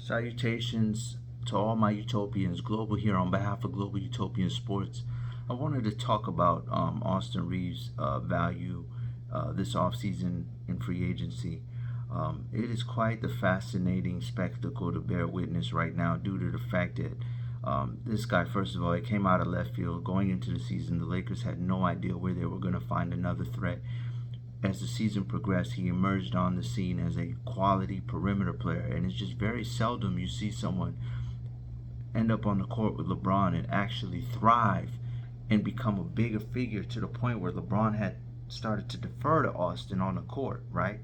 Salutations to all my utopians, Global here on behalf of Global Utopian Sports. I wanted to talk about Austin Reeves' value this offseason in free agency. It is quite the fascinating spectacle to bear witness right now due to the fact that this guy, first of all, it came out of left field. Going into the season, the Lakers had no idea where they were going to find another threat. As the season progressed, he emerged on the scene as a quality perimeter player, and it's just very seldom you see someone end up on the court with LeBron and actually thrive and become a bigger figure to the point where LeBron had started to defer to Austin on the court, right?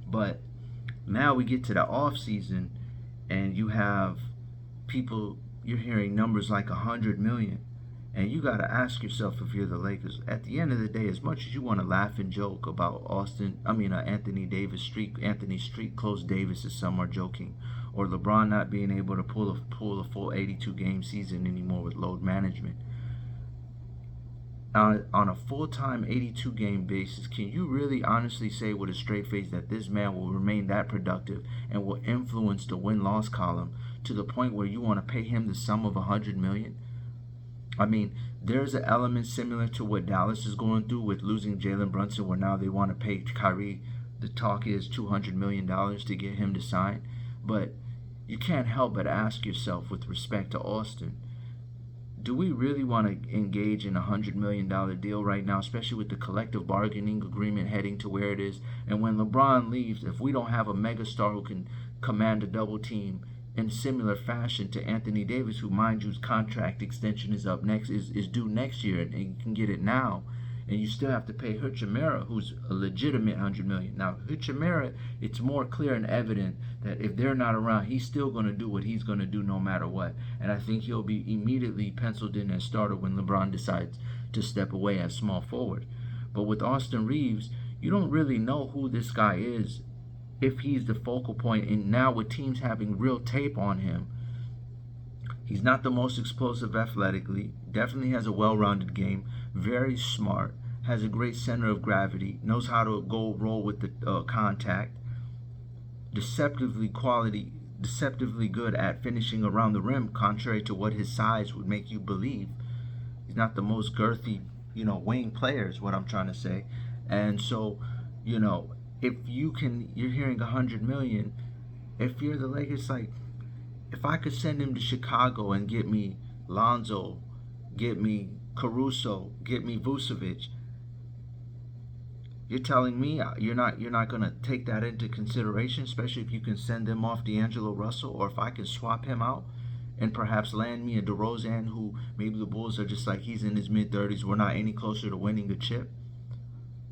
But now we get to the off season, and you have people, you're hearing numbers like 100 million. And you got to ask yourself, if you're the Lakers, at the end of the day, as much as you want to laugh and joke about Anthony Street close Davis, as some are joking, or LeBron not being able to pull a full 82 game season anymore with load management. On a full-time 82 game basis, can you really honestly say with a straight face that this man will remain that productive and will influence the win-loss column to the point where you want to pay him the sum of 100 million? I mean, there's an element similar to what Dallas is going through with losing Jalen Brunson, where now they want to pay Kyrie. The talk is $200 million to get him to sign. But you can't help but ask yourself, with respect to Austin, do we really want to engage in a $100 million deal right now, especially with the collective bargaining agreement heading to where it is? And when LeBron leaves, if we don't have a megastar who can command a double team in similar fashion to Anthony Davis, who, mind you's contract extension is up next, is due next year, and you can get it now, and you still have to pay Hachimura, who's a legitimate 100 million. Now, Hachimura, it's more clear and evident that if they're not around, he's still going to do what he's going to do no matter what, and I think he'll be immediately penciled in as starter when LeBron decides to step away as small forward. But with Austin Reeves, you don't really know who this guy is, if he's the focal point, and now with teams having real tape on him. He's not the most explosive athletically, definitely has a well-rounded game, very smart, has a great center of gravity, knows how to go roll with the contact, deceptively good at finishing around the rim, contrary to what his size would make you believe. He's not the most girthy, wing player is what I'm trying to say. And so, if you're hearing 100 million, if you're the Lakers, like, if I could send him to Chicago and get me Lonzo, get me Caruso, get me Vucevic, you're telling me you're not going to take that into consideration, especially if you can send them off D'Angelo Russell, or if I can swap him out and perhaps land me a DeRozan, who maybe the Bulls are just like, he's in his mid-30s, we're not any closer to winning a chip.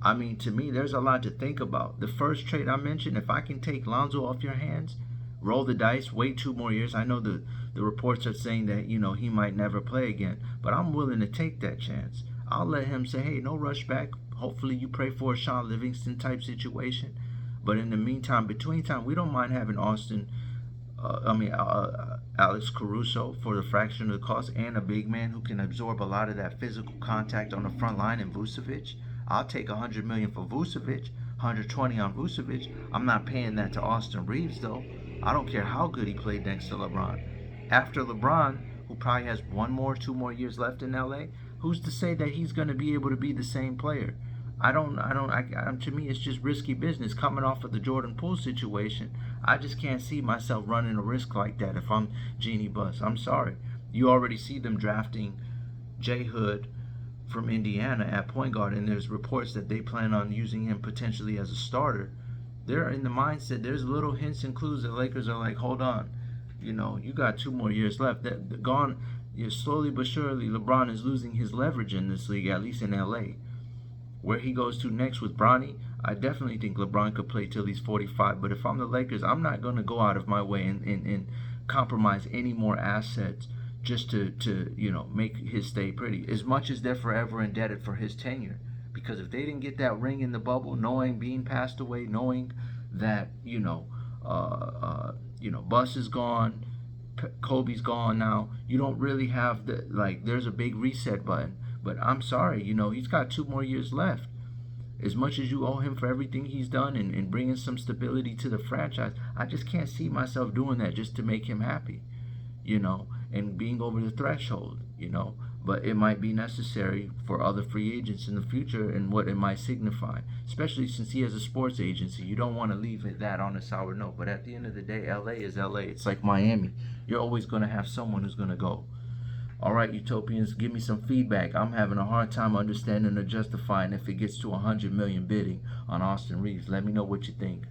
I mean, to me, there's a lot to think about. The first trade I mentioned, if I can take Lonzo off your hands, roll the dice, wait 2 more years. I know the reports are saying that, he might never play again, but I'm willing to take that chance. I'll let him say, hey, no rush back. Hopefully you pray for a Sean Livingston type situation. But in the meantime, between time, we don't mind having Alex Caruso for the fraction of the cost, and a big man who can absorb a lot of that physical contact on the front line in Vucevic. I'll take 100 million for Vucevic, 120 on Vucevic. I'm not paying that to Austin Reeves, though. I don't care how good he played next to LeBron. After LeBron, who probably has 2 more years left in LA, who's to say that he's going to be able to be the same player? To me, it's just risky business. Coming off of the Jordan Poole situation, I just can't see myself running a risk like that if I'm Jeannie Buss. I'm sorry. You already see them drafting J. Hood from Indiana at point guard, and there's reports that they plan on using him potentially as a starter. They're in the mindset, there's little hints and clues that Lakers are like, hold on, you got 2 more years left. Slowly but surely, LeBron is losing his leverage in this league, at least in LA. Where he goes to next with Bronny, I definitely think LeBron could play till he's 45, but if I'm the Lakers, I'm not going to go out of my way and compromise any more assets just to make his stay pretty, as much as they're forever indebted for his tenure. Because if they didn't get that ring in the bubble, knowing Bean passed away, knowing that Bus is gone, Kobe's gone now, you don't really have there's a big reset button. But I'm sorry, he's got 2 more years left. As much as you owe him for everything he's done and bringing some stability to the franchise, I just can't see myself doing that just to make him happy, and being over the threshold. But it might be necessary for other free agents in the future and what it might signify, especially since he has a sports agency. You don't want to leave that on a sour note. But at the end of the day, LA is LA. It's like Miami. You're always going to have someone who's going to go. All right, Utopians, give me some feedback. I'm having a hard time understanding or justifying if it gets to 100 million bidding on Austin Reeves. Let me know what you think.